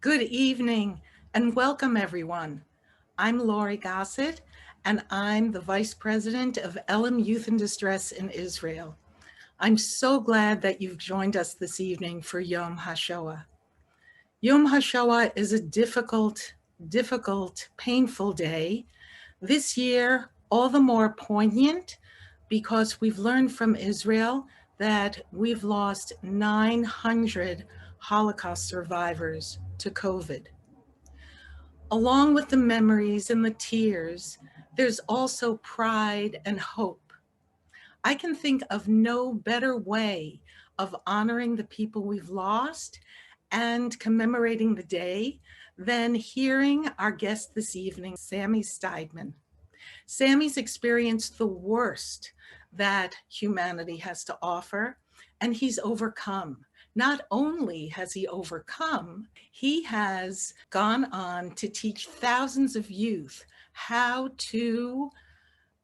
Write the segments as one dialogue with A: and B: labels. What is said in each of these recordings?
A: Good evening and welcome everyone. I'm Lori Gossett and I'm the Vice President of Elam Youth in Distress in Israel. I'm so glad that you've joined us this evening for Yom HaShoah. Yom HaShoah is a difficult, painful day. This year, all the more poignant because we've learned from Israel that we've lost 900 Holocaust survivors to COVID. Along with the memories and the tears, there's also pride and hope. I can think of no better way of honoring the people we've lost and commemorating the day than hearing our guest this evening, Sami Steigmann. Sami's experienced the worst that humanity has to offer, and he's overcome. Not only has he overcome, he has gone on to teach thousands of youth how to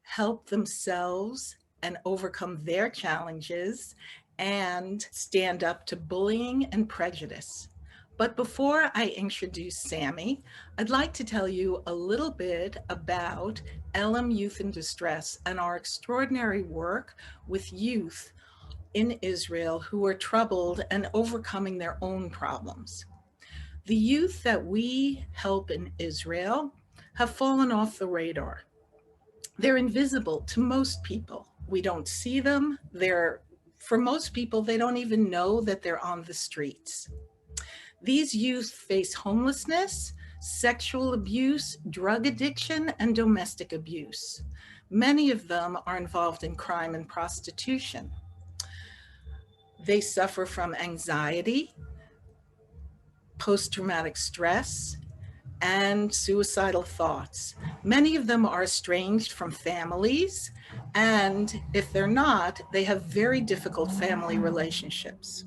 A: help themselves and overcome their challenges and stand up to bullying and prejudice. But before I introduce Sami, I'd like to tell you a little bit about Elam Youth in Distress and our extraordinary work with youth in Israel who are troubled and overcoming their own problems. The youth that we help in Israel have fallen off the radar. They're invisible to most people. We don't see them. For most people, they don't even know that they're on the streets. These youth face homelessness, sexual abuse, drug addiction, and domestic abuse. Many of them are involved in crime and prostitution. They suffer from anxiety, post-traumatic stress, and suicidal thoughts. Many of them are estranged from families, and if they're not, they have very difficult family relationships.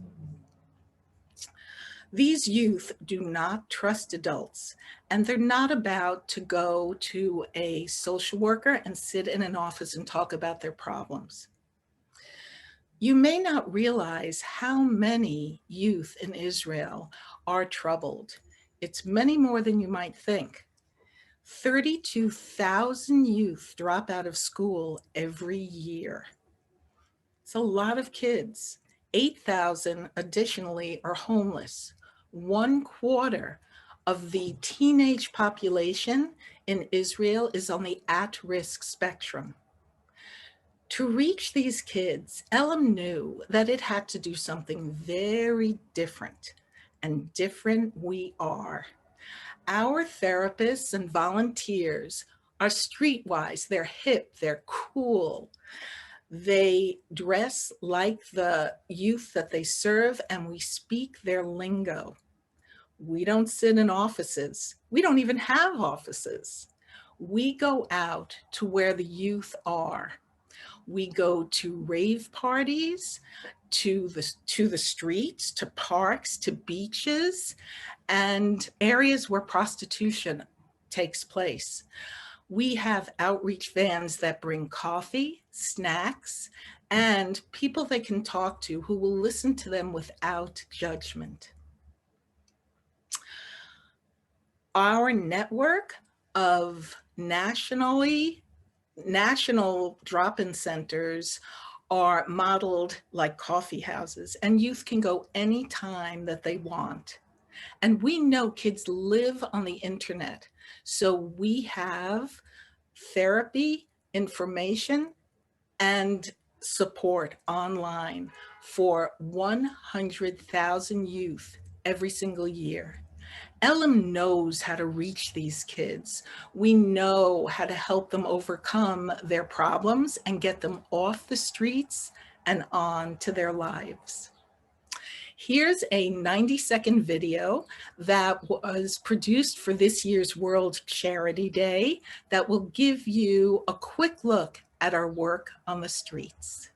A: These youth do not trust adults, and they're not about to go to a social worker and sit in an office and talk about their problems. You may not realize how many youth in Israel are troubled. It's many more than you might think. 32,000 youth drop out of school every year. It's a lot of kids. 8,000 additionally are homeless. 1/4 of the teenage population in Israel is on the at-risk spectrum. To reach these kids, Elam knew that it had to do something very different, and different we are. Our therapists and volunteers are streetwise, they're hip, they're cool. They dress like the youth that they serve, and we speak their lingo. We don't sit in offices. We don't even have offices. We go out to where the youth are. We go to rave parties, to the streets, to parks, to beaches, and areas where prostitution takes place. We have outreach vans that bring coffee, snacks, and people they can talk to who will listen to them without judgment. Our network of national drop-in centers are modeled like coffee houses, and youth can go anytime that they want. And we know kids live on the internet. So we have therapy, information, and support online for 100,000 youth every single year. Elam knows how to reach these kids. We know how to help them overcome their problems and get them off the streets and on to their lives. Here's a 90-second video that was produced for this year's World Charity Day that will give you a quick look at our work on the streets.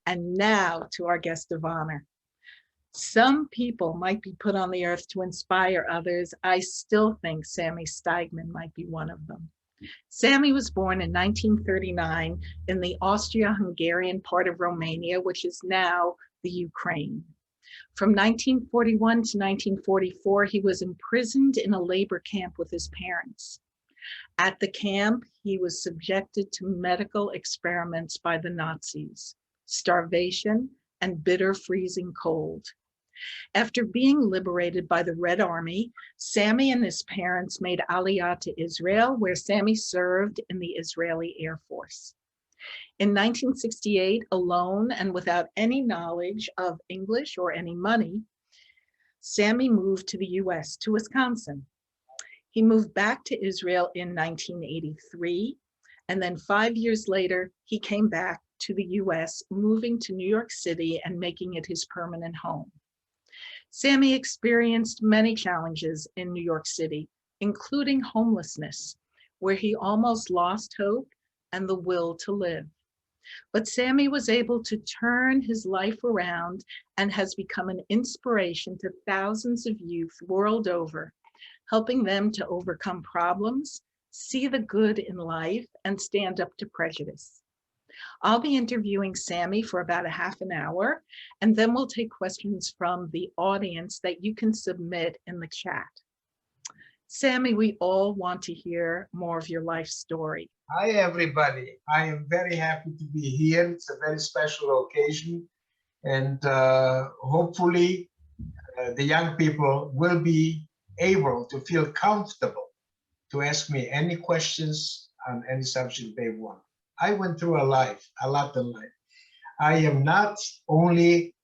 A: And now to our guest of honor. Some people might be put on the earth to inspire others. I still think Sami Steigmann might be one of them. Sami was born in 1939 in the Austria-Hungarian part of Romania, which is now the Ukraine. From 1941 to 1944, he was imprisoned in a labor camp with his parents. At the camp, he was subjected to medical experiments by the Nazis, starvation, and bitter freezing cold. After being liberated by the Red Army, Sami and his parents made aliyah to Israel, where Sami served in the Israeli Air Force. In 1968, alone and without any knowledge of English or any money, Sami moved to the US, to Wisconsin. He moved back to Israel in 1983, and then 5 years later, he came back to the US, moving to New York City and making it his permanent home. Sami experienced many challenges in New York City, including homelessness, where he almost lost hope and the will to live. But Sami was able to turn his life around and has become an inspiration to thousands of youth world over, helping them to overcome problems, see the good in life, and stand up to prejudice. I'll be interviewing Sami for about a half an hour, and then we'll take questions from the audience that you can submit in the chat. Sami, we all want to hear more of your life story.
B: Hi, everybody. I am very happy to be here. It's a very special occasion, and hopefully the young people will be able to feel comfortable to ask me any questions on any subject they want. I went through a lot in life. I am not only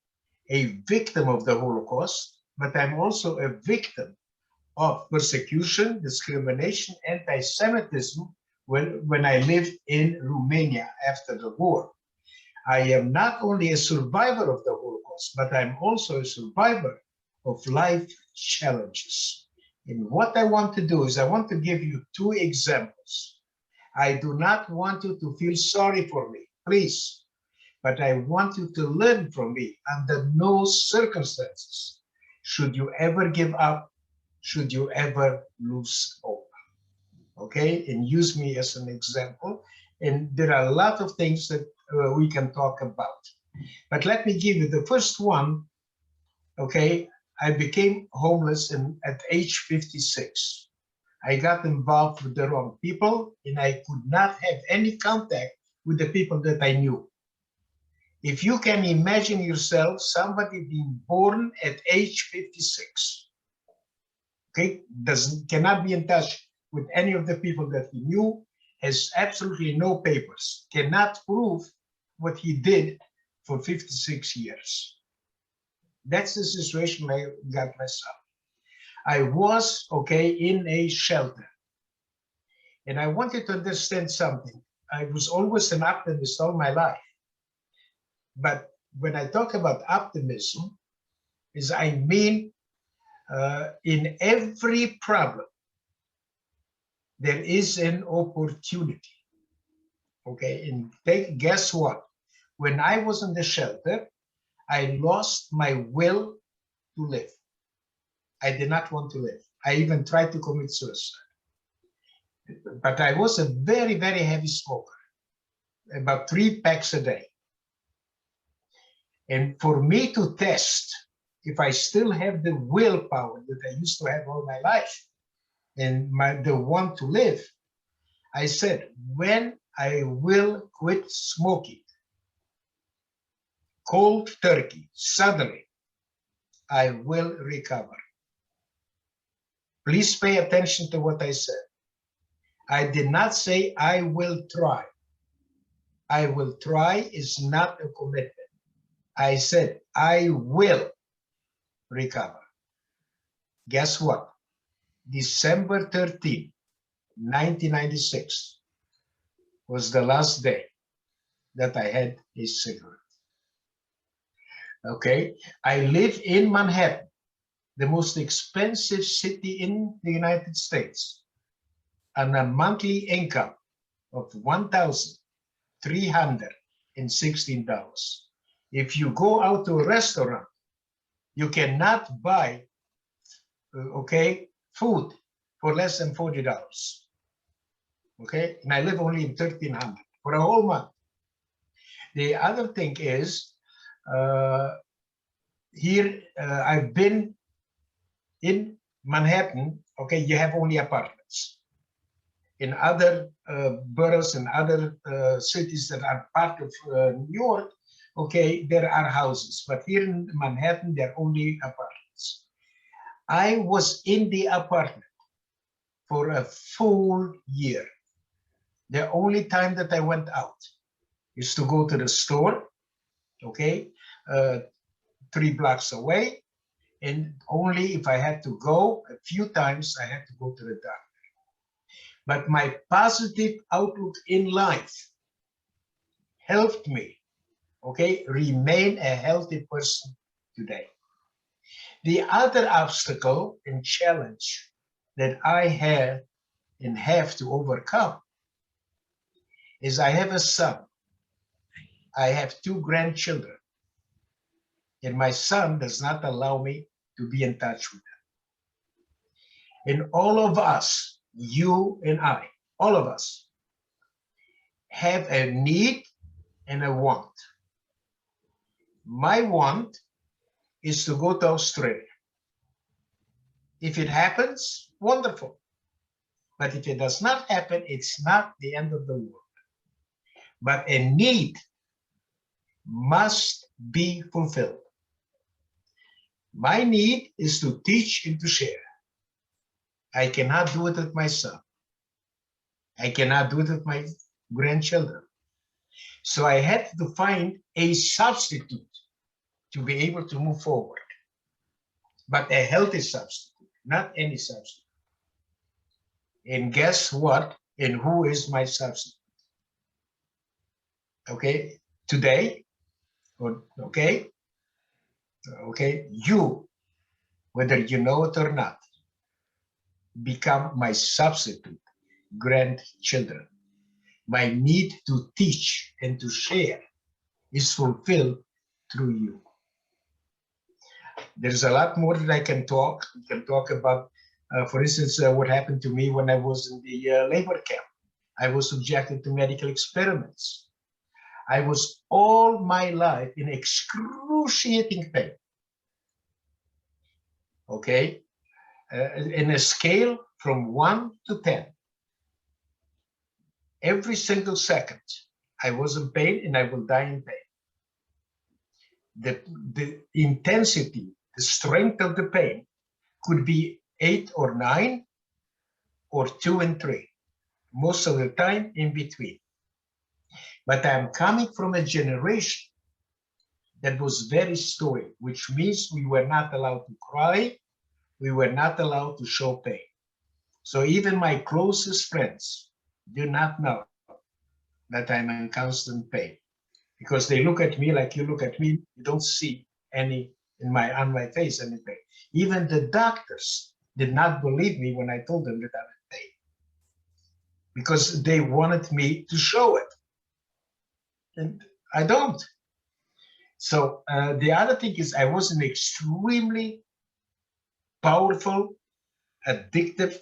B: a victim of the Holocaust, but I'm also a victim of persecution, discrimination, anti-Semitism when I lived in Romania after the war. I am not only a survivor of the Holocaust, but I'm also a survivor of life challenges. And what I want to do is I want to give you two examples. I do not want you to feel sorry for me, please, but I want you to learn from me under no circumstances should you ever give up, should you ever lose hope. Okay, and use me as an example. And there are a lot of things that we can talk about. But let me give you the first one. Okay, I became homeless at age 56. I got involved with the wrong people, and I could not have any contact with the people that I knew. If you can imagine yourself, somebody being born at age 56, okay, cannot be in touch with any of the people that he knew, has absolutely no papers, cannot prove what he did for 56 years. That's the situation I got myself. I was, okay, in a shelter. And I wanted to understand something. I was always an optimist all my life. But when I talk about optimism, is I mean in every problem, there is an opportunity. Okay, and guess what? When I was in the shelter, I lost my will to live. I did not want to live. I even tried to commit suicide. But I was a very, very heavy smoker, about 3 packs a day. And for me to test if I still have the willpower that I used to have all my life and the want to live, I said, when I will quit smoking, cold turkey, suddenly, I will recover. Please pay attention to what I said. I did not say I will try. I will try is not a commitment. I said I will recover. Guess what? December 13, 1996 was the last day that I had a cigarette. Okay, I live in Manhattan, the most expensive city in the United States, on a monthly income of $1,316. If you go out to a restaurant, you cannot buy, okay, food for less than $40. Okay, and I live only in 1,300 for a whole month. The other thing is, here I've been in Manhattan. Okay, you have only apartments. In other boroughs and other cities that are part of New York, okay, there are houses, but here in Manhattan, there are only apartments. I was in the apartment for a full year. The only time that I went out is to go to the store, okay, 3 blocks away, and only if I had to go a few times, I had to go to the doctor. But my positive outlook in life helped me, okay, remain a healthy person today. The other obstacle and challenge that I had and have to overcome is I have a son. I have 2 grandchildren, and my son does not allow me to be in touch with them. And all of us, you and I, all of us, have a need and a want. My want is to go to Australia. If it happens, wonderful. But if it does not happen, it's not the end of the world. But a need must be fulfilled. My need is to teach and to share. I cannot do it with my son. I cannot do it with my grandchildren. So I had to find a substitute to be able to move forward, but a healthy substitute, not any substitute. And guess what? And who is my substitute? Okay, today, okay, you, whether you know it or not, become my substitute grandchildren. My need to teach and to share is fulfilled through you. There's a lot more that I can talk. We can talk about, for instance, what happened to me when I was in the labor camp. I was subjected to medical experiments. I was all my life in excruciating pain. Okay, in a scale from 1 to 10. Every single second, I was in pain and I will die in pain. The intensity, the strength of the pain could be 8 or 9 or 2 and 3, most of the time in between. But I'm coming from a generation that was very stoic, which means we were not allowed to cry, we were not allowed to show pain. So even my closest friends do not know that I'm in constant pain, because they look at me like you look at me, you don't see any on my face any pain. Even the doctors did not believe me when I told them that I'm in pain, because they wanted me to show it. And I don't. So the other thing is I was an extremely powerful, addictive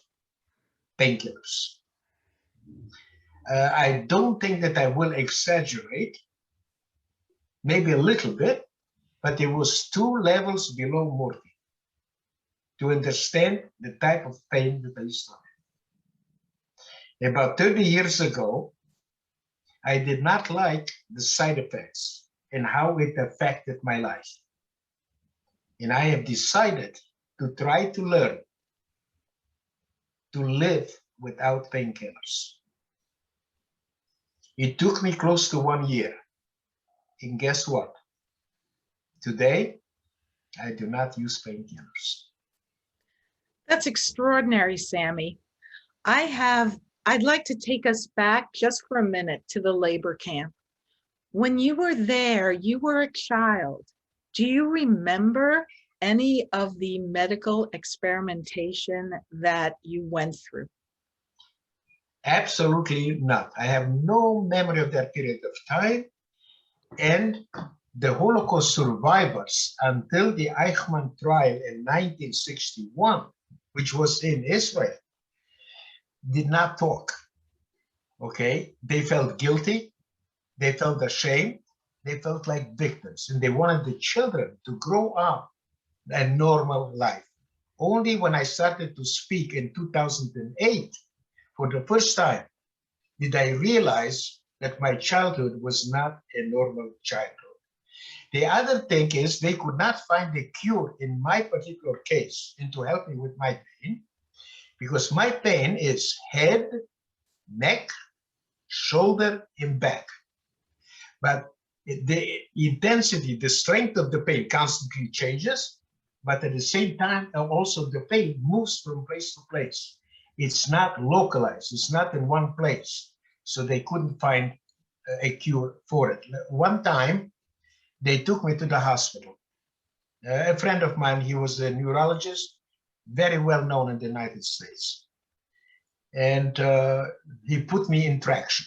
B: painkillers. I don't think that I will exaggerate, maybe a little bit, but it was 2 levels below morphine to understand the type of pain that I used to have. About 30 years ago, I did not like the side effects and how it affected my life. And I have decided to try to learn to live without painkillers. It took me close to 1 year. And guess what? Today, I do not use painkillers.
A: That's extraordinary, Sami. I'd like to take us back just for a minute to the labor camp. When you were there, you were a child. Do you remember any of the medical experimentation that you went through?
B: Absolutely not. I have no memory of that period of time. And the Holocaust survivors until the Eichmann trial in 1961, which was in Israel, did not talk. Okay, they felt guilty, they felt ashamed, they felt like victims, and they wanted the children to grow up a normal life. Only when I started to speak in 2008, for the first time, did I realize that my childhood was not a normal childhood. The other thing is they could not find a cure in my particular case and to help me with my pain, because my pain is head, neck, shoulder, and back. But the intensity, the strength of the pain constantly changes, but at the same time, also the pain moves from place to place. It's not localized, it's not in one place. So they couldn't find a cure for it. One time, they took me to the hospital. A friend of mine, he was a neurologist, very well known in the United States. And he put me in traction.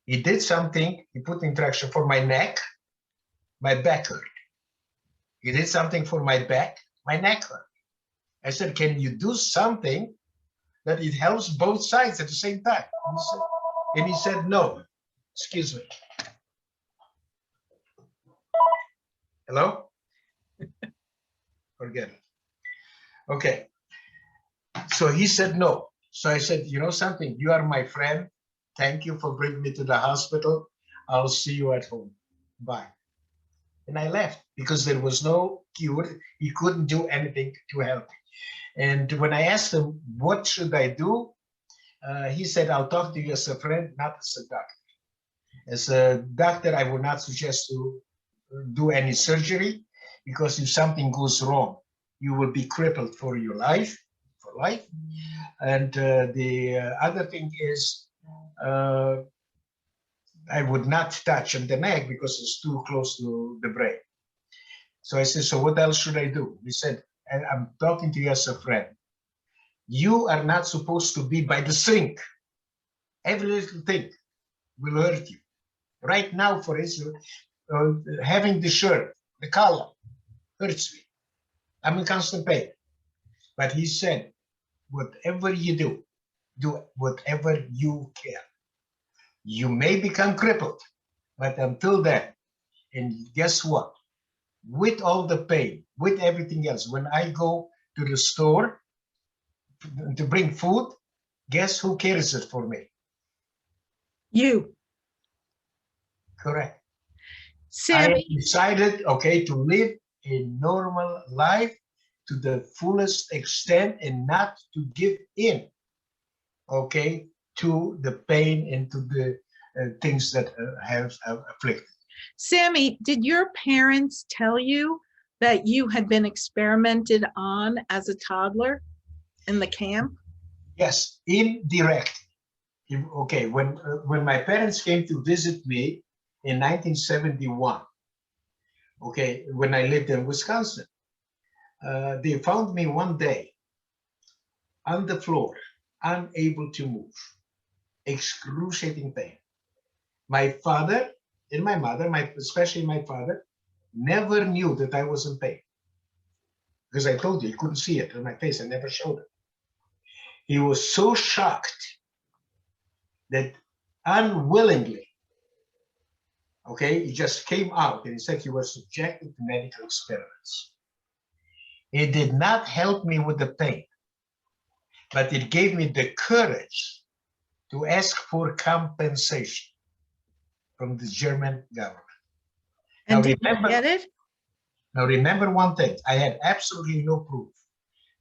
B: He did something, he put in traction for my neck, my back hurt. He did something for my back, my neck hurt. I said, can you do something that it helps both sides at the same time? And he said, no. Excuse me. Hello? Forget it. Okay. So he said no. So I said, you know something? You are my friend. Thank you for bringing me to the hospital. I'll see you at home. Bye. And I left because there was no cure. He couldn't do anything to help me. And when I asked him, what should I do? He said, I'll talk to you as a friend, not as a doctor. As a doctor, I would not suggest to do any surgery, because if something goes wrong, you will be crippled for your life, for life. And the other thing is, I would not touch on the neck because it's too close to the brain. So I said, so what else should I do? He said, I'm talking to you as a friend. You are not supposed to be by the sink. Every little thing will hurt you. Right now, for instance, having the shirt, the collar, hurts me. I'm in constant pain. But he said, whatever you do, do whatever you can. You may become crippled, but until then, and guess what? With all the pain, with everything else, when I go to the store to bring food, guess who carries it for me?
A: You.
B: Correct.
A: Sami.
B: I decided, okay, to live a normal life to the fullest extent and not to give in, okay, to the pain and to the things that have afflicted.
A: Sami, did your parents tell you that you had been experimented on as a toddler in the camp?
B: Yes, indirect. Okay, when my parents came to visit me in 1971, okay, when I lived in Wisconsin, they found me one day on the floor, unable to move, excruciating pain. My father and my mother, especially my father, never knew that I was in pain. Because I told you, he couldn't see it on my face. I never showed it. He was so shocked that unwillingly, okay, he just came out and he said he was subjected to medical experiments. It did not help me with the pain, but it gave me the courage to ask for compensation from the German government.
A: And did you get it?
B: Now remember one thing, I had absolutely no proof.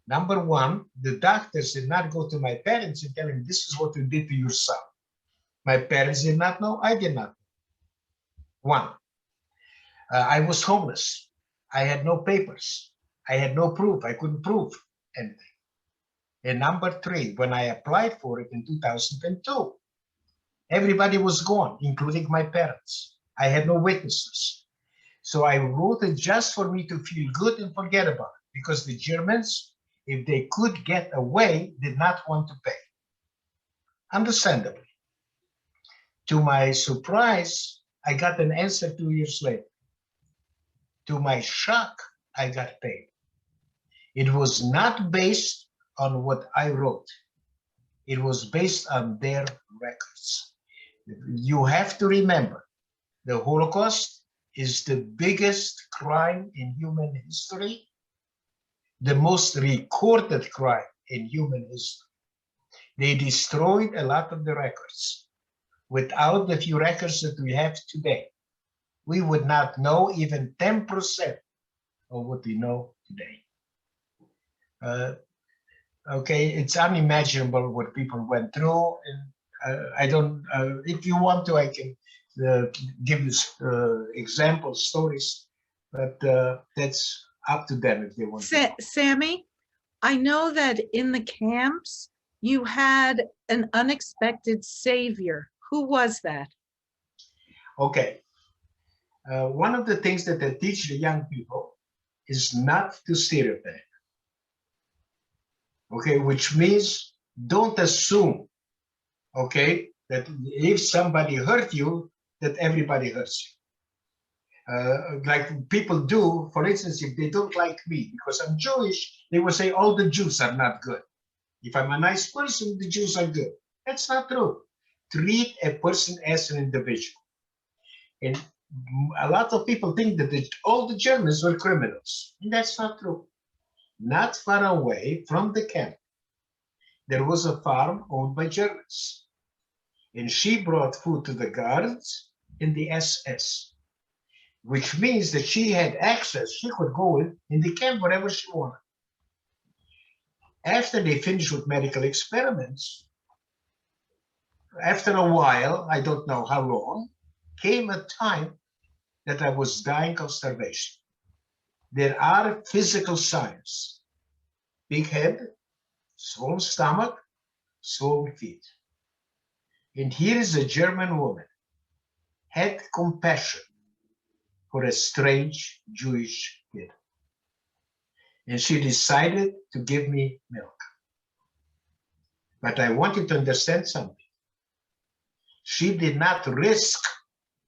B: Number one, the doctors did not go to my parents and tell them, this is what you did to your son. My parents did not know, I did not know. One, I was homeless. I had no papers. I had no proof. I couldn't prove anything. And number three, when I applied for it in 2002, everybody was gone, including my parents. I had no witnesses. So I wrote it just for me to feel good and forget about it, because the Germans, if they could get away, did not want to pay. Understandably. To my surprise, I got an answer 2 years later. To my shock, I got paid. It was not based on what I wrote. It was based on their records. You have to remember, the Holocaust is the biggest crime in human history, the most recorded crime in human history. They destroyed a lot of the records. Without the few records that we have today, we would not know even 10% of what we know today. Okay, it's unimaginable what people went through. And I don't, if you want to, I can give you examples, stories, but that's up to them if they want to.
A: Sami, I know that in the camps, you had an unexpected savior. Who was that?
B: Okay. One of the things that they teach the young people is not to stereotype. Okay, which means don't assume, okay, that if somebody hurt you, that everybody hurts you. Like people do, for instance, if they don't like me because I'm Jewish, they will say all the Jews are not good. If I'm a nice person, the Jews are good. That's not true. Treat a person as an individual. And a lot of people think that all the Germans were criminals. And that's not true. Not far away from the camp, there was a farm owned by Germans. And she brought food to the guards in the SS, which means that she had access. She could go in the camp wherever she wanted. After they finished with medical experiments, after a while, I don't know how long, came a time that I was dying of starvation. There are physical signs: big head, swollen stomach, swollen feet. And here is a German woman, had compassion for a strange Jewish kid. And she decided to give me milk. But I wanted to understand something. She did not risk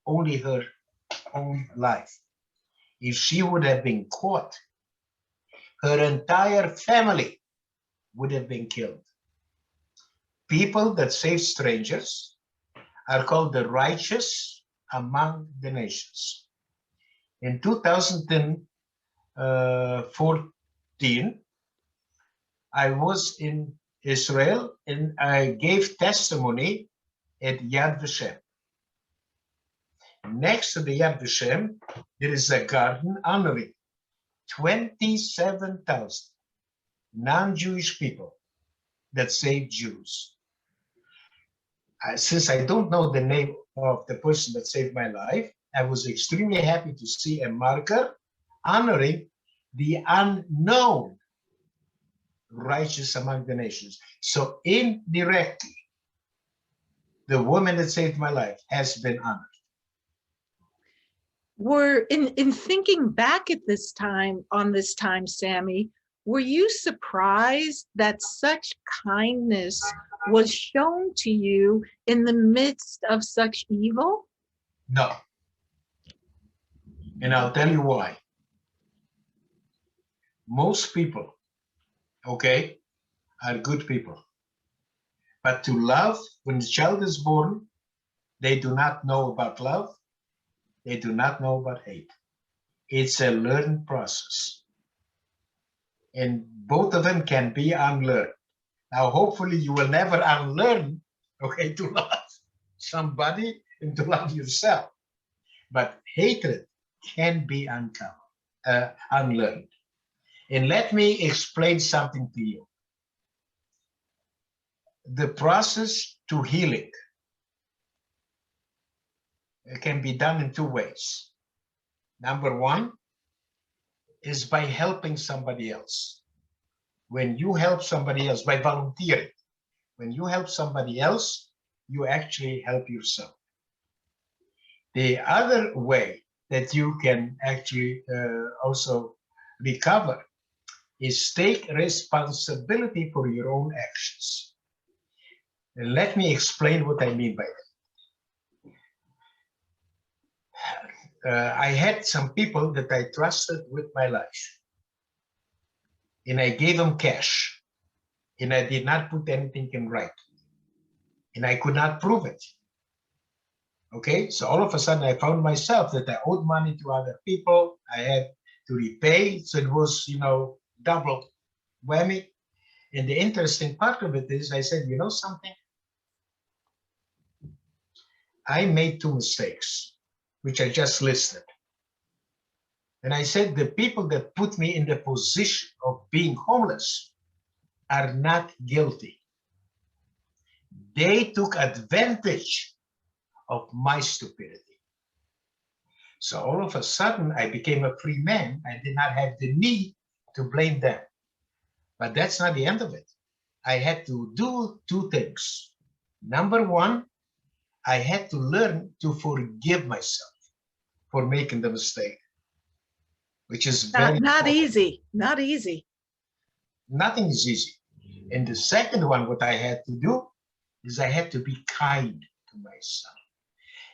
B: only her own life. If she would have been caught, her entire family would have been killed. People that save strangers are called the righteous among the nations. In 2014, I was in Israel and I gave testimony at Yad Vashem. Next to the Yad Vashem, there is a garden honoring 27,000 non-Jewish people that saved Jews. Since I don't know the name of the person that saved my life, I was extremely happy to see a marker honoring the unknown righteous among the nations. So indirectly, the woman that saved my life has been honored.
A: Were in thinking back at this time, Sami, were you surprised that such kindness was shown to you in the midst of such evil?
B: No. And I'll tell you why. Most people, okay, are good people. But to love, when the child is born, they do not know about love. They do not know about hate. It's a learned process. And both of them can be unlearned. Now, hopefully you will never unlearn, okay, to love somebody and to love yourself. But hatred can be unlearned. And let me explain something to you. The process to healing can be done in two ways. Number one is by helping somebody else. When you help somebody else, by volunteering, when you help somebody else, you actually help yourself. The other way that you can actually also recover is take responsibility for your own actions. And let me explain what I mean by I had some people that I trusted with my life, and I gave them cash, and I did not put anything in writing, and I could not prove it. Okay, so all of a sudden I found myself that I owed money to other people. I had to repay, so it was, double whammy. And the interesting part of it is, I said, you know something? I made two mistakes, which I just listed. And I said, the people that put me in the position of being homeless are not guilty. They took advantage of my stupidity. So all of a sudden, I became a free man. I did not have the need to blame them. But that's not the end of it. I had to do two things. Number one, I had to learn to forgive myself for making the mistake, which is very
A: Not
B: important.
A: easy, not easy.
B: Nothing is easy. And the second one, what I had to do is I had to be kind to myself.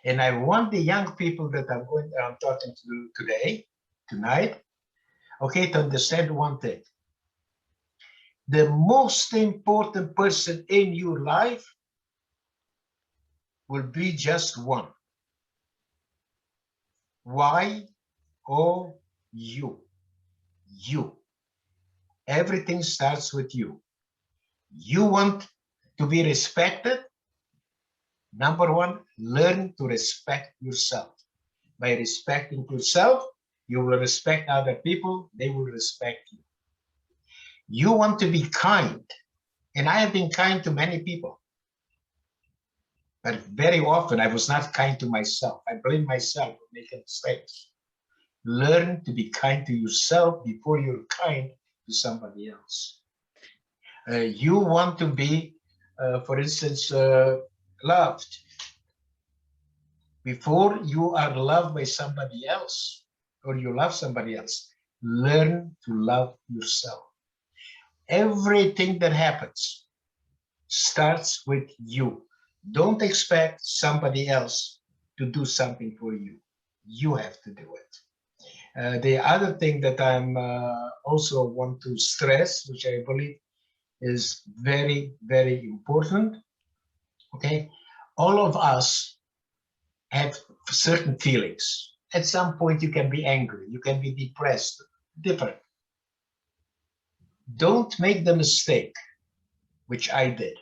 B: And I want the young people that I'm talking to tonight, okay, to understand one thing. The most important person in your life will be just one. Why? Oh, you. You. Everything starts with you. You want to be respected? Number one, learn to respect yourself. By respecting yourself, you will respect other people, they will respect you. You want to be kind, and I have been kind to many people. But very often I was not kind to myself. I blame myself for making mistakes. Learn to be kind to yourself before you're kind to somebody else. You want to be, for instance, loved. Before you are loved by somebody else, or you love somebody else, learn to love yourself. Everything that happens starts with you. Don't expect somebody else to do something for you. You have to do it. The other thing that I'm also want to stress, which I believe is very, very important, okay? All of us have certain feelings. At some point, you can be angry, you can be depressed, different. Don't make the mistake, which I did.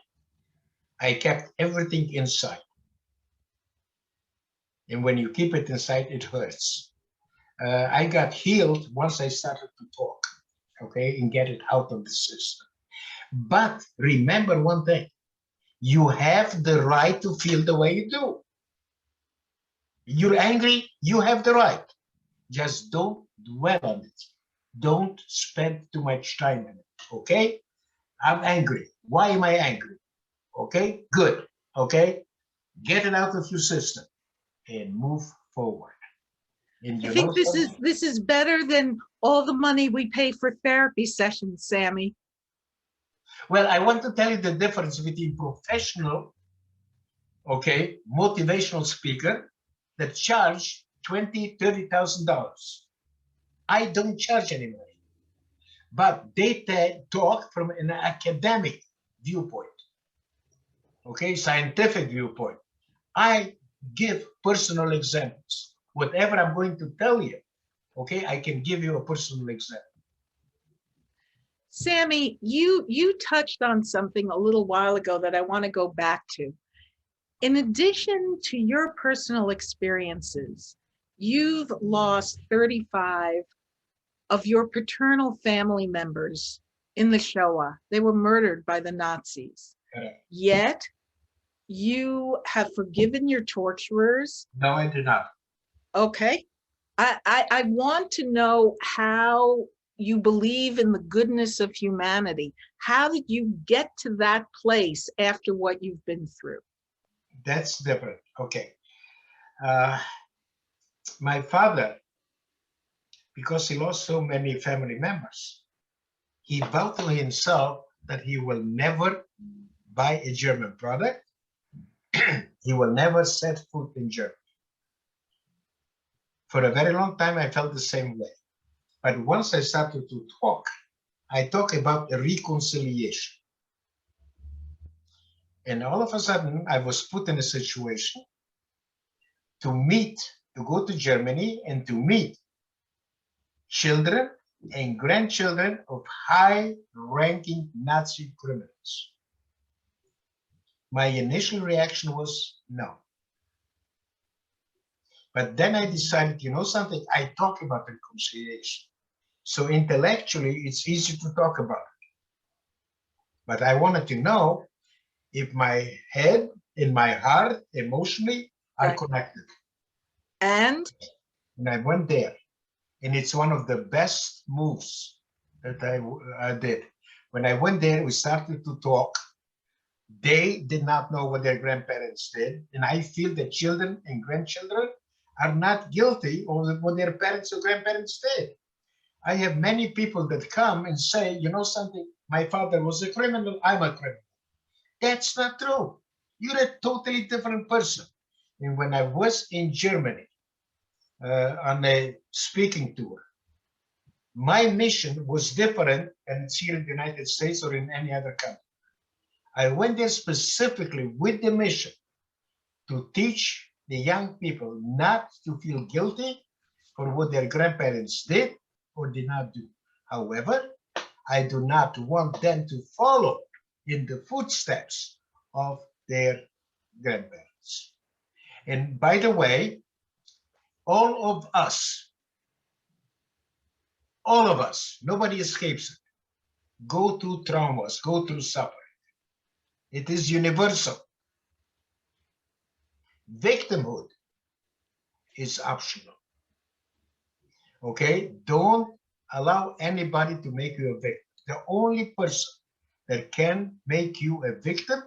B: I kept everything inside. And when you keep it inside, it hurts. I got healed once I started to talk, okay, and get it out of the system. But remember one thing, you have the right to feel the way you do. You're angry, you have the right. Just don't dwell on it. Don't spend too much time on it, okay? I'm angry. Why am I angry? Okay, good, okay? Get it out of your system and move forward. And
A: I
B: you know
A: think
B: something?
A: this is better than all the money we pay for therapy sessions, Sami.
B: Well, I want to tell you the difference between professional, okay, motivational speaker that charge $20,000, $30,000. I don't charge any money, but they talk from an academic viewpoint, okay, scientific viewpoint. I give personal examples. Whatever I'm going to tell you, okay, I can give you a personal example.
A: Sami, you touched on something a little while ago that I want to go back to. In addition to your personal experiences, you've lost 35 of your paternal family members in the Shoah. They were murdered by the Nazis. Yet you have forgiven your torturers.
B: No, I did not.
A: Okay. I want to know how you believe in the goodness of humanity. How did you get to that place after what you've been through?
B: That's different. Okay. My father, because he lost so many family members, he vowed to himself that he will never buy a German product. He will never set foot in Germany. For a very long time, I felt the same way. But once I started to talk, I talk about a reconciliation. And all of a sudden, I was put in a situation to go to Germany and to meet children and grandchildren of high-ranking Nazi criminals. My initial reaction was no. But then I decided, you know something, I talk about reconciliation. So intellectually, it's easy to talk about it. But I wanted to know if my head and my heart emotionally are connected.
A: And
B: I went there, and it's one of the best moves that I did. When I went there, we started to talk. They did not know what their grandparents did, and I feel that children and grandchildren are not guilty of what their parents or grandparents did. I have many people that come and say, you know something, my father was a criminal, I'm a criminal. That's not true. You're a totally different person. And when I was in Germany on a speaking tour, my mission was different than it's here in the United States or in any other country. I went there specifically with the mission to teach the young people not to feel guilty for what their grandparents did or did not do. However, I do not want them to follow in the footsteps of their grandparents. And by the way, all of us, nobody escapes it, go through traumas, go through suffering. It is universal. Victimhood is optional. Okay? Don't allow anybody to make you a victim. The only person that can make you a victim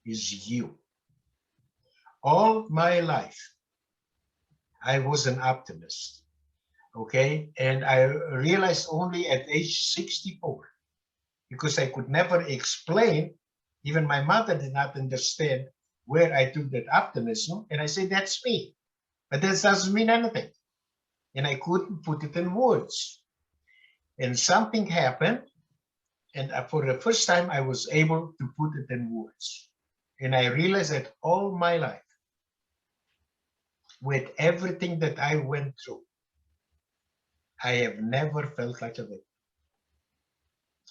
B: is you. All my life, I was an optimist. Okay? And I realized only at age 64, because I could never explain, even my mother did not understand where I took that optimism. And I said, that's me. But that doesn't mean anything. And I couldn't put it in words. And something happened. And for the first time, I was able to put it in words. And I realized that all my life, with everything that I went through, I have never felt like a victim.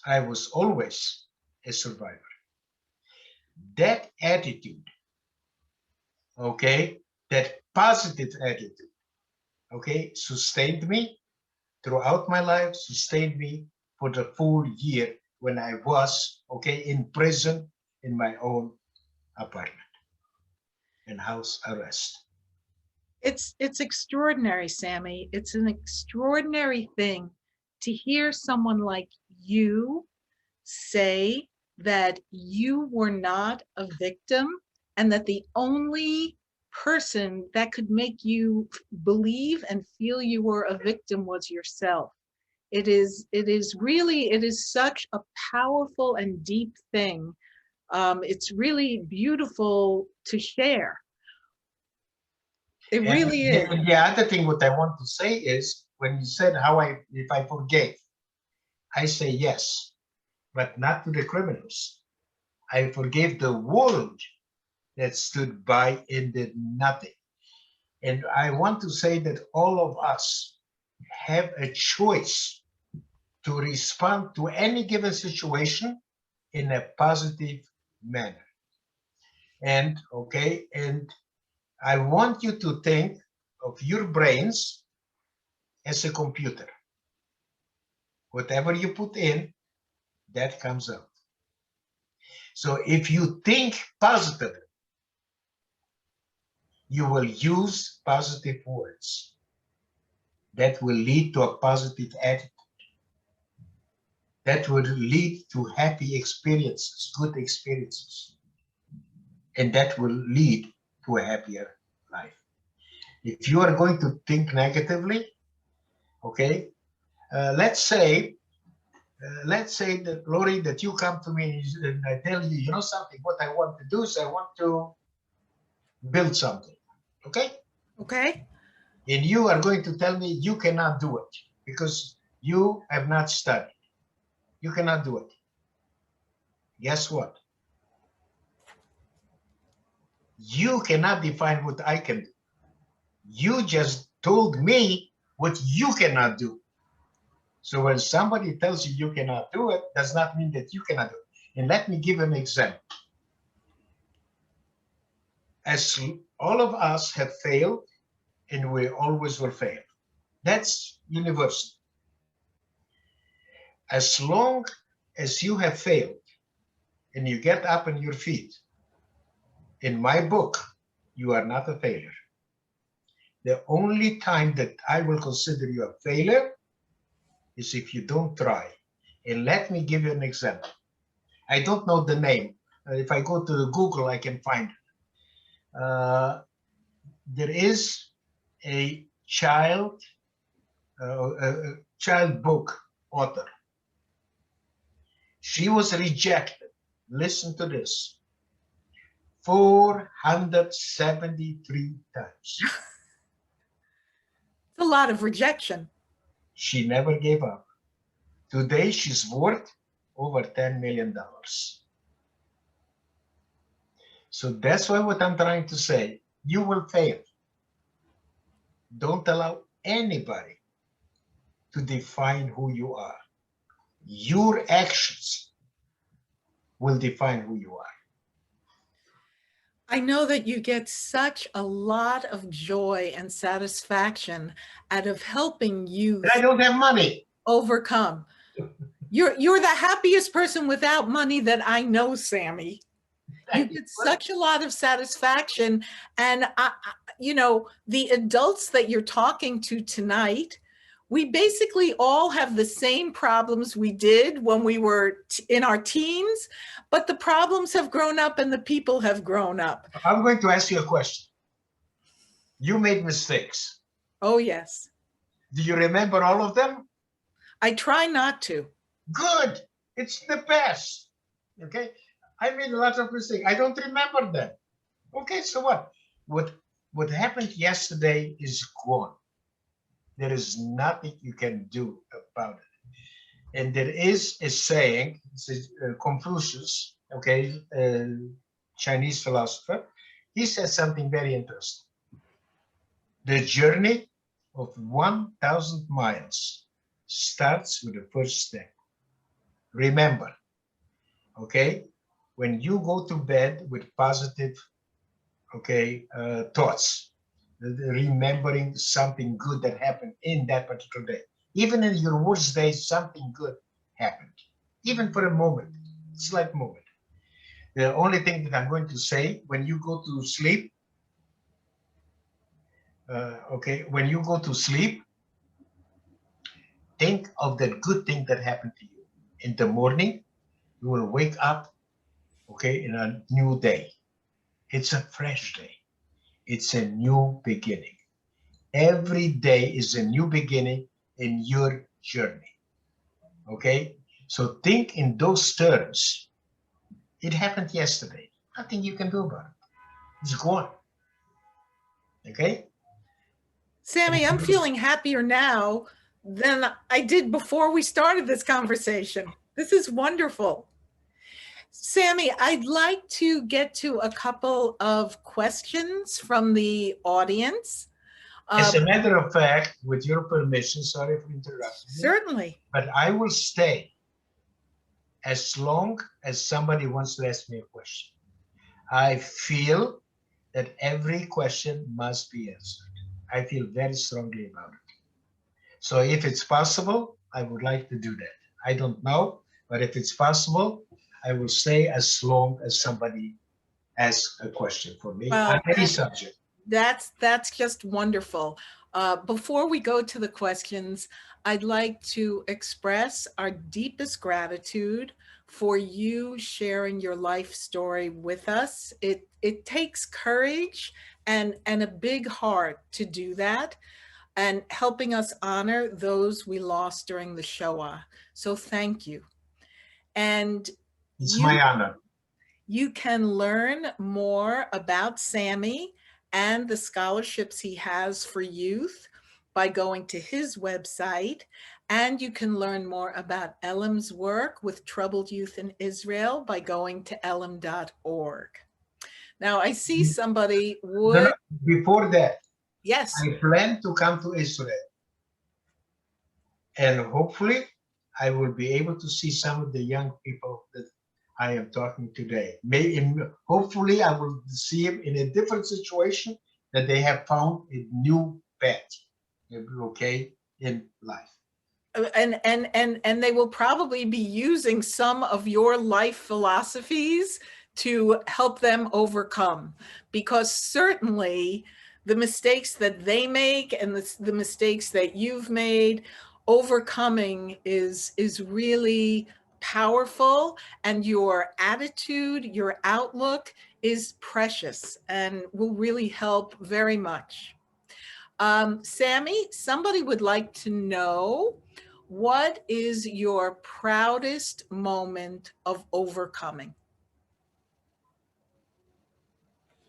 B: I was always a survivor. That attitude, okay, that positive attitude, okay, sustained me throughout my life, sustained me for the full year when I was, okay, in prison in my own apartment and house arrest.
A: it's extraordinary, Sami. It's an extraordinary thing to hear someone like you say that you were not a victim and that the only person that could make you believe and feel you were a victim was yourself. It is such a powerful and deep thing. It's really beautiful to share. It really is.
B: And the other thing what I want to say is, when you said if I forgave, I say yes, but not to the criminals. I forgave the world that stood by and did nothing. And I want to say that all of us have a choice to respond to any given situation in a positive manner. And okay, and I want you to think of your brains as a computer. Whatever you put in, that comes out. So if you think positively, you will use positive words. That will lead to a positive attitude. That will lead to happy experiences, good experiences. And that will lead to a happier life. If you are going to think negatively, okay, let's say that, Lori, that you come to me and I tell you, you know something, what I want to do is I want to build something, okay?
A: Okay.
B: And you are going to tell me you cannot do it because you have not studied. You cannot do it. Guess what? You cannot define what I can do. You just told me what you cannot do. So when somebody tells you you cannot do it, does not mean that you cannot do it. And let me give an example. As all of us have failed, and we always will fail. That's universal. As long as you have failed and you get up on your feet, in my book, you are not a failure. The only time that I will consider you a failure is if you don't try. And let me give you an example. I don't know the name. If I go to Google, I can find it. There is a child book author. She was rejected. Listen to this. 473 times.
A: It's a lot of rejection.
B: She never gave up. Today, she's worth over $10 million. So that's why what I'm trying to say, you will fail. Don't allow anybody to define who you are. Your actions will define who you are.
A: I know that you get such a lot of joy and satisfaction out of helping youth.
B: And I don't have money.
A: Overcome. You're the happiest person without money that I know, Sami. You get such a lot of satisfaction. And, you know, the adults that you're talking to tonight, we basically all have the same problems we did when we were in our teens, but the problems have grown up and the people have grown up.
B: I'm going to ask you a question. You made mistakes.
A: Oh, yes.
B: Do you remember all of them?
A: I try not to.
B: Good. It's the best. Okay. I made a lot of mistakes. I don't remember them. Okay, so what? What happened yesterday is gone. There is nothing you can do about it. And there is a saying, Confucius, okay, Chinese philosopher, he says something very interesting. The journey of 1,000 miles starts with the first step. Remember, okay, when you go to bed with positive, okay, thoughts, remembering something good that happened in that particular day. Even in your worst day, something good happened, even for a moment, slight moment. The only thing that I'm going to say, when you go to sleep, okay, when you go to sleep, think of that good thing that happened to you. In the morning, you will wake up, okay, in a new day. It's a fresh day. It's a new beginning. Every day is a new beginning in your journey. Okay? So think in those terms. It happened yesterday. Nothing you can do about it. It's gone. Okay?
A: Sami, I'm feeling happier now than I did before we started this conversation. This is wonderful. Sami, I'd like to get to a couple of questions from the audience.
B: As a matter of fact, with your permission, sorry for interrupting.
A: Certainly.
B: But I will stay as long as somebody wants to ask me a question. I feel that every question must be answered. I feel very strongly about it. So if it's possible, I would like to do that. I don't know, but if it's possible, I will stay as long as somebody asks a question for me on any subject.
A: That's just wonderful. Before we go to the questions, I'd like to express our deepest gratitude for you sharing your life story with us. It takes courage and a big heart to do that, and helping us honor those we lost during the Shoah. So thank you. And
B: it's my honor.
A: You can learn more about Sami and the scholarships he has for youth by going to his website. And you can learn more about Elam's work with troubled youth in Israel by going to elam.org. Now, I see somebody
B: No, no,
A: would.
B: before that,
A: Yes.
B: I plan to come to Israel. And hopefully, I will be able to see some of the young people that I am talking today. Hopefully, I will see them in a different situation, that they have found a new path, okay, in life.
A: And they will probably be using some of your life philosophies to help them overcome, because certainly the mistakes that they make and the mistakes that you've made, overcoming is really powerful, and your attitude, your outlook is precious and will really help very much. Sami, somebody would like to know, what is your proudest moment of overcoming?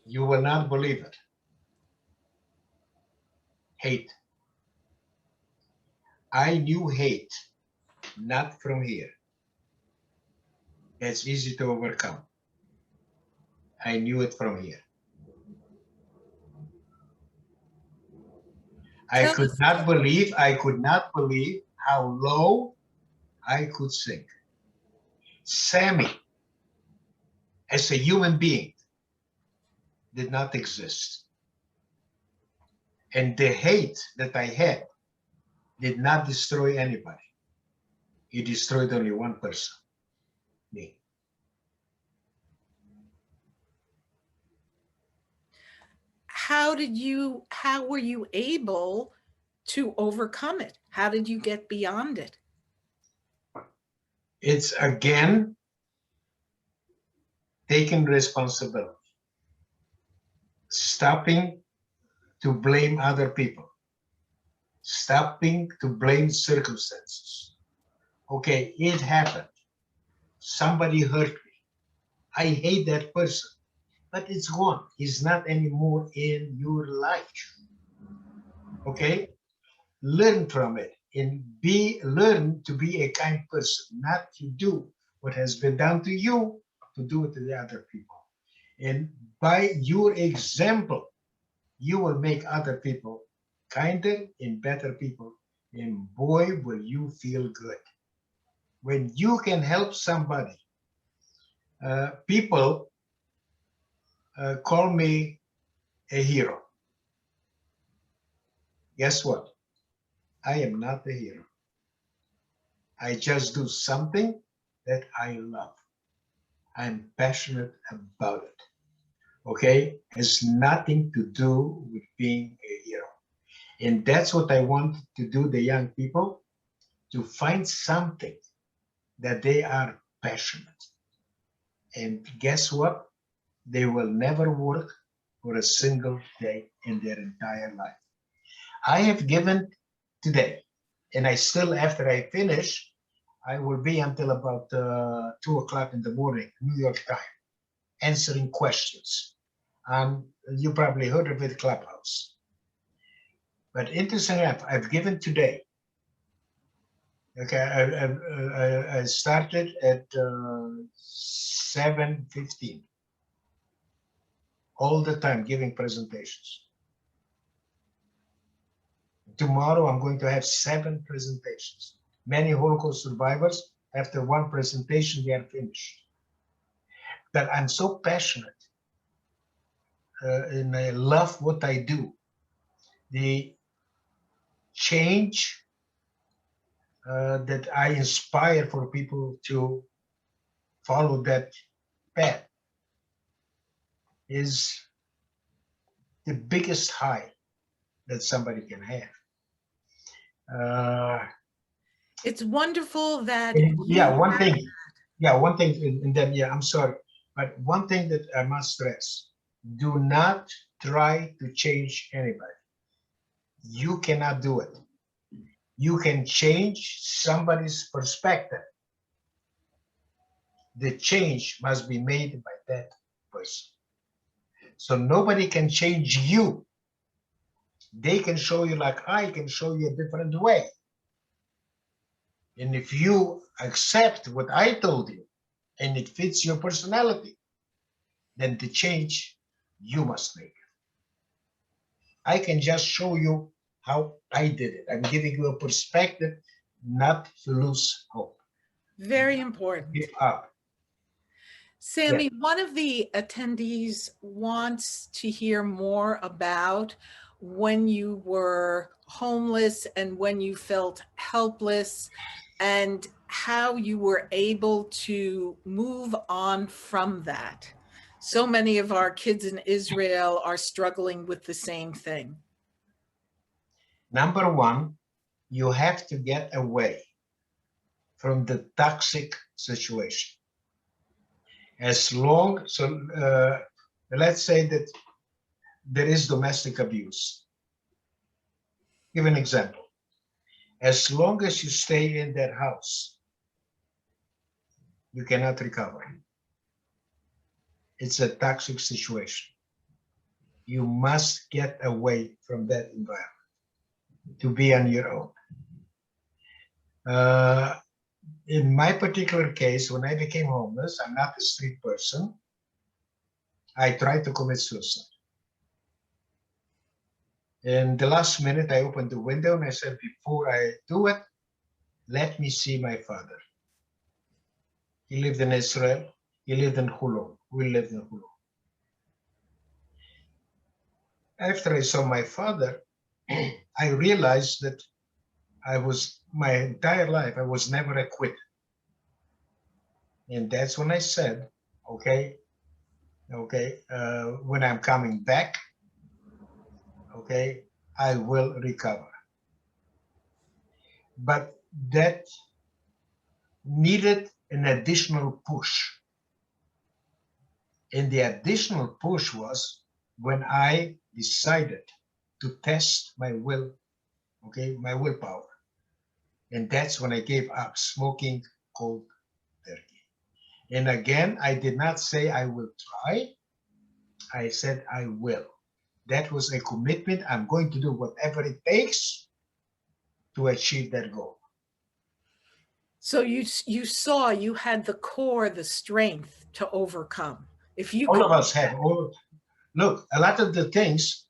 B: You will not believe it. Hate. I knew hate, not from here. It's easy to overcome. I knew it from here. I could not believe how low I could sink. Sami, as a human being, did not exist. And the hate that I had did not destroy anybody. It destroyed only one person, me.
A: How were you able to overcome it? How did you get beyond it?
B: It's again taking responsibility, stopping to blame other people, stopping to blame circumstances. Okay, it happened. Somebody hurt me. I hate that person, but it's gone. He's not anymore in your life. Okay, learn from it and learn to be a kind person, not to do what has been done to you, to do it to the other people. And by your example, you will make other people kinder and better people. And boy, will you feel good. When you can help somebody, people call me a hero. Guess what? I am not a hero. I just do something that I love. I'm passionate about it. Okay? Has nothing to do with being a hero. And that's what I want to do, the young people, to find something that they are passionate. And guess what? They will never work for a single day in their entire life. I have given today, and I still, after I finish, I will be until about 2 o'clock in the morning, New York time, answering questions. You probably heard of it, Clubhouse. But interesting enough, I've given today. Okay, I started at 7:15. All the time giving presentations. Tomorrow I'm going to have 7 presentations. Many Holocaust survivors, after one presentation, they are finished. That I'm so passionate and I love what I do. The change that I inspire for people to follow that path is the biggest high that somebody can have.
A: It's wonderful that
B: Yeah, one thing. Yeah, one thing, and then, yeah, I'm sorry. But one thing that I must stress, do not try to change anybody. You cannot do it. You can change somebody's perspective. The change must be made by that person. So nobody can change you. They can show you like I can show you a different way. And if you accept what I told you and it fits your personality, then the change you must make. I can just show you how I did it. I'm giving you a perspective, not to lose hope.
A: Very important.
B: Give up.
A: Sami,
B: Yeah.
A: one of the attendees wants to hear more about when you were homeless and when you felt helpless and how you were able to move on from that. So many of our kids in Israel are struggling with the same thing.
B: Number one, you have to get away from the toxic situation. As long, so let's say that there is domestic abuse. Give an example. As long as you stay in that house, you cannot recover. It's a toxic situation. You must get away from that environment to be on your own. In my particular case, when I became homeless, I'm not a street person. I tried to commit suicide. In the last minute, I opened the window and I said, before I do it, let me see my father. He lived in Israel. He lived in Hulon. We lived in Hulon. After I saw my father, I realized that my entire life, I was never acquitted. And that's when I said, okay, when I'm coming back, okay, I will recover. But that needed an additional push. And the additional push was when I decided to test my will, okay, my willpower. And that's when I gave up smoking cold turkey. And again, I did not say I will try. I said I will. That was a commitment. I'm going to do whatever it takes to achieve that goal.
A: So you saw you had the core, the strength to overcome. If you
B: all of us have. Look, a lot of the things,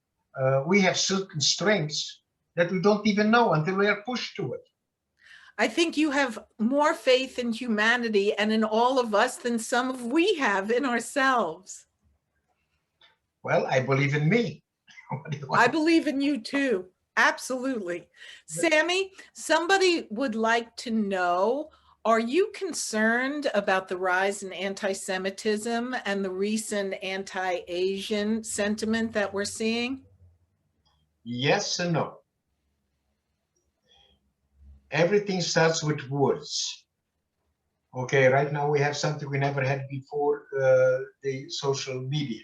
B: we have certain strengths that we don't even know until we are pushed to it.
A: I think you have more faith in humanity and in all of us than some of we have in ourselves.
B: Well, I believe in me.
A: I believe in you too. Absolutely. Sami, somebody would like to know, are you concerned about the rise in anti-Semitism and the recent anti-Asian sentiment that we're seeing?
B: Yes and no. Everything starts with words. Okay, right now we have something we never had before, the social media.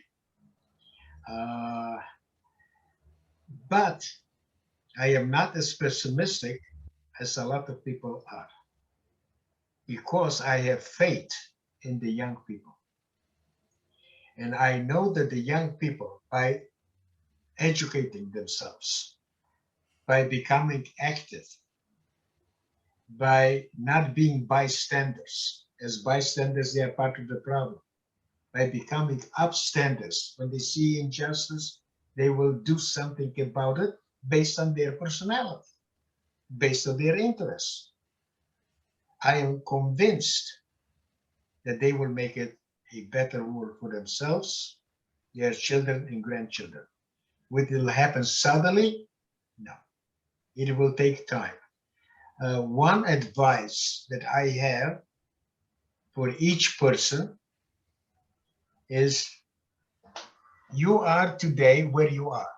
B: But I am not as pessimistic as a lot of people are, because I have faith in the young people. And I know that the young people, by educating themselves, by becoming active, by not being bystanders. As bystanders, they are part of the problem. By becoming upstanders, when they see injustice, they will do something about it based on their personality, based on their interests. I am convinced that they will make it a better world for themselves, their children and grandchildren. Will it happen suddenly? No, it will take time. One advice that I have for each person is, you are today where you are.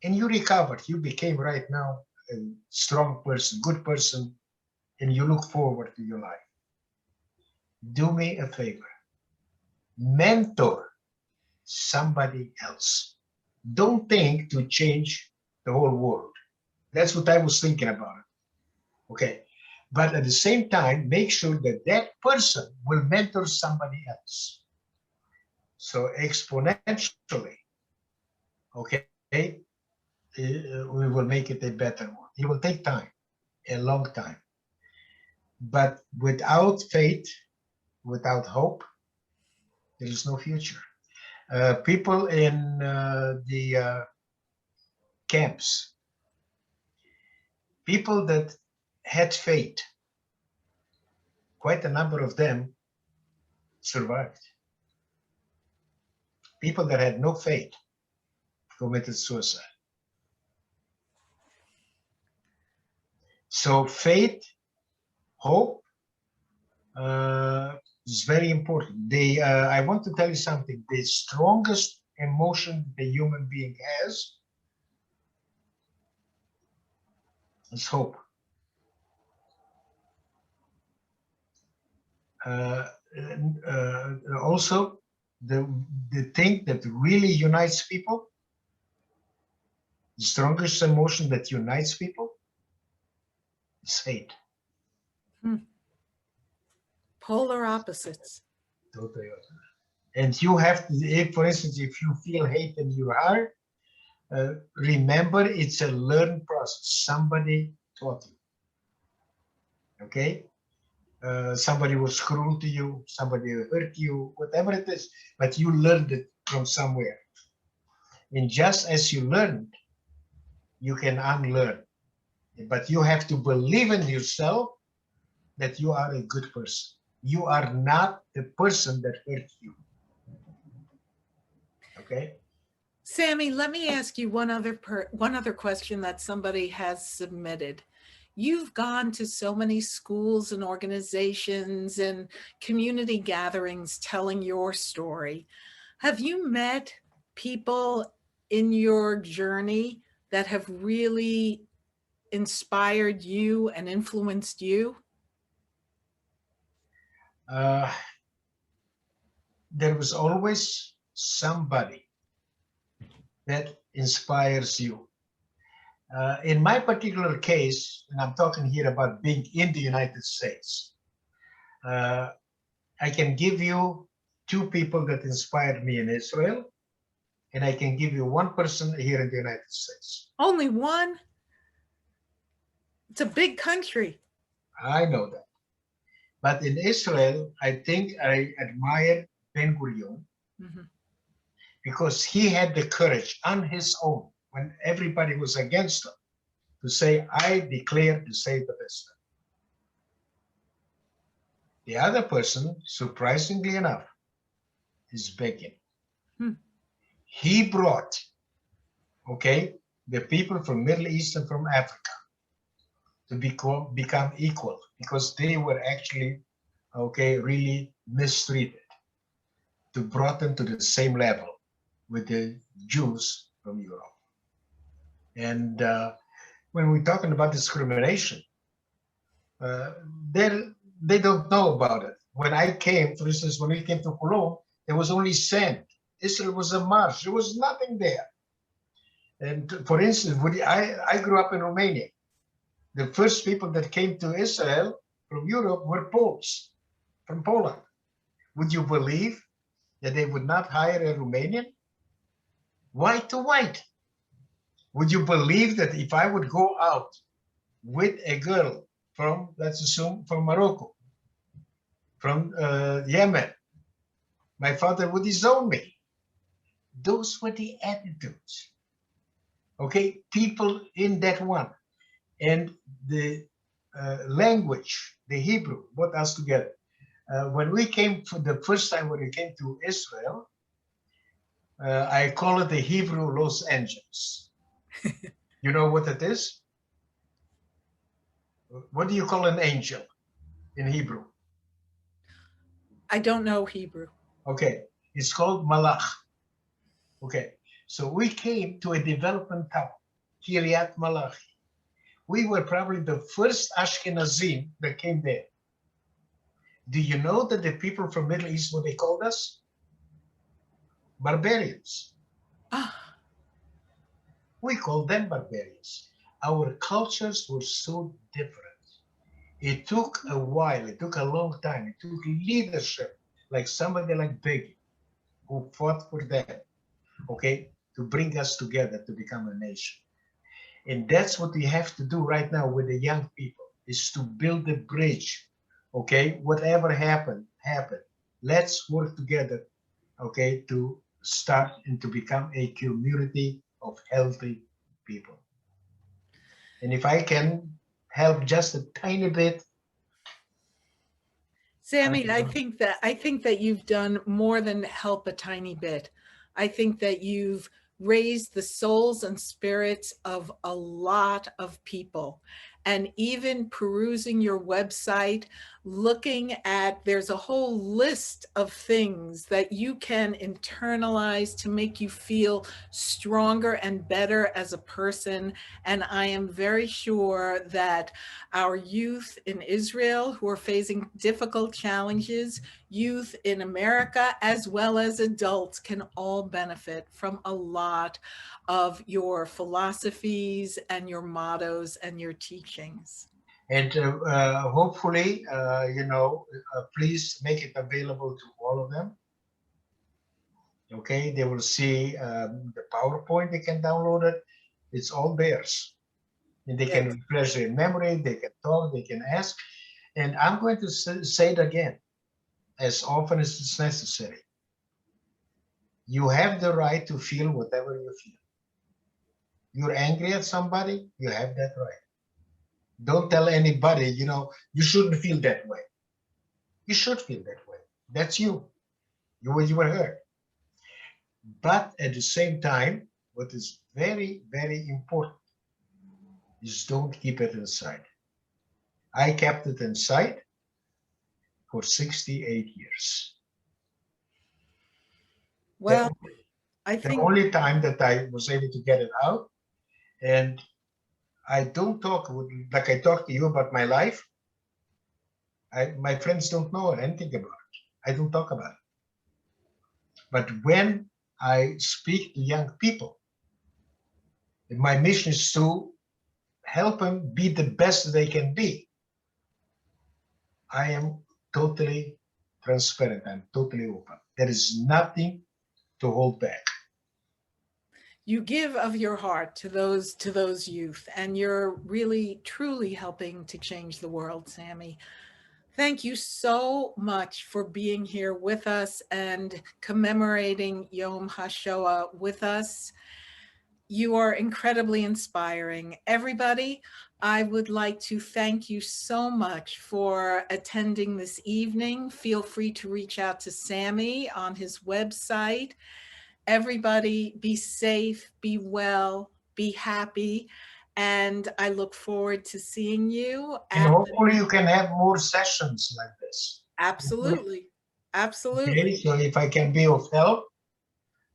B: And you recovered. You became right now a strong person, good person, and you look forward to your life. Do me a favor. Mentor somebody else. Don't think to change the whole world. That's what I was thinking about. Okay. But at the same time, make sure that that person will mentor somebody else. So exponentially, okay, we will make it a better one. It will take time, a long time. But without faith, without hope, there is no future. People in the camps, people that had faith, quite a number of them survived. People that had no faith committed suicide. So faith, hope is very important. I want to tell you something. The strongest emotion the human being has is hope. Also, the thing that really unites people, the strongest emotion that unites people is hate.
A: Polar opposites.
B: Totally. And you have to, if, for instance, if you feel hate in your heart, remember it's a learned process. Somebody taught you. Okay? Somebody was cruel to you, somebody hurt you, whatever it is, but you learned it from somewhere. And just as you learned, you can unlearn. But you have to believe in yourself that you are a good person. You are not the person that hurt you. Okay?
A: Sami, let me ask you one other question that somebody has submitted. You've gone to so many schools and organizations and community gatherings telling your story. Have you met people in your journey that have really inspired you and influenced you?
B: There was always somebody that inspires you. In my particular case, and I'm talking here about being in the United States, I can give you two people that inspired me in Israel, and I can give you one person here in the United States.
A: Only one? It's a big country.
B: I know that. But in Israel, I think I admire Ben-Gurion because he had the courage on his own when everybody was against him to say, I declare to save the Palestine. The other person, surprisingly enough, is Begin. He brought, okay, the people from Middle East and from Africa to become equal because they were actually, okay, really mistreated, to brought them to the same level with the Jews from Europe. And when we're talking about discrimination, they don't know about it. When I came, for instance, when we came to Cologne, there was only sand. Israel was a marsh. There was nothing there. And for instance, I grew up in Romania. The first people that came to Israel from Europe were Poles from Poland. Would you believe that they would not hire a Romanian? White to white. Would you believe that if I would go out with a girl from, let's assume, from Morocco, from Yemen, my father would disown me? Those were the attitudes. Okay, people in that one. And the language, the Hebrew, brought us together. When we came for the first time when we came to Israel, I call it the Hebrew Los Angeles. You know what it is? What do you call an angel in Hebrew?
A: I don't know Hebrew.
B: Okay, it's called Malach. Okay, so we came to a development town, Kiryat Malachi. We were probably the first Ashkenazim that came there. Do you know that the people from Middle East, what they called us? Barbarians. We called them barbarians. Our cultures were so different. It took a while, it took a long time, it took leadership, like somebody like Begin, who fought for them, okay, to bring us together to become a nation. And that's what we have to do right now with the young people, is to build a bridge, okay? Whatever happened. Let's work together, okay, to start and to become a community of healthy people. And if I can help just a tiny bit,
A: Sami, I think that you've done more than help a tiny bit. I think that you've raised the souls and spirits of a lot of people. And even perusing your website, looking at, there's a whole list of things that you can internalize to make you feel stronger and better as a person. And I am very sure that our youth in Israel who are facing difficult challenges, youth in America, as well as adults, can all benefit from a lot of your philosophies and your mottos and your teachings.
B: and hopefully, please make it available to all of them. Okay, they will see the PowerPoint, they can download it. It's all theirs. And they
A: Yes.
B: can refresh their memory, they can talk, they can ask. And I'm going to say it again, as often as it's necessary. You have the right to feel whatever you feel. You're angry at somebody, you have that right. Don't tell anybody, you shouldn't feel that way. You should feel that way. That's you. You were hurt. But at the same time, what is very, very important is don't keep it inside. I kept it inside for 68 years.
A: Well, I
B: The
A: think
B: only time that I was able to get it out, and I don't talk like I talk to you about my life. My friends don't know anything about it. I don't talk about it. But when I speak to young people, my mission is to help them be the best they can be. I am totally transparent. I'm totally open. There is nothing to hold back.
A: you give of your heart to those youth, and you're really truly helping to change the world, Sami. Thank you so much for being here with us and commemorating Yom HaShoah with us. You are incredibly inspiring. Everybody, I would like to thank you so much for attending this evening. Feel free to reach out to Sami on his website. Everybody, be safe, be well, be happy. And I look forward to seeing you
B: And
A: at
B: hopefully you can have more sessions like this.
A: Absolutely.
B: Okay,
A: Absolutely.
B: so if I can be of help,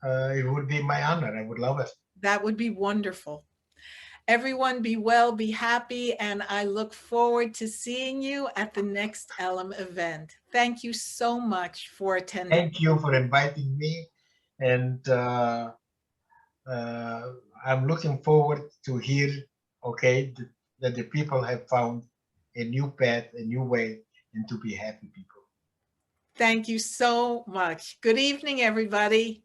B: it would be my honor. I would love it.
A: That would be wonderful. Everyone be well, be happy, and I look forward to seeing you at the next Elam event. Thank you so much for attending.
B: Thank you for inviting me. And I'm looking forward to hear, okay, that the people have found a new path, a new way, and to be happy people.
A: Thank you so much. Good evening, everybody.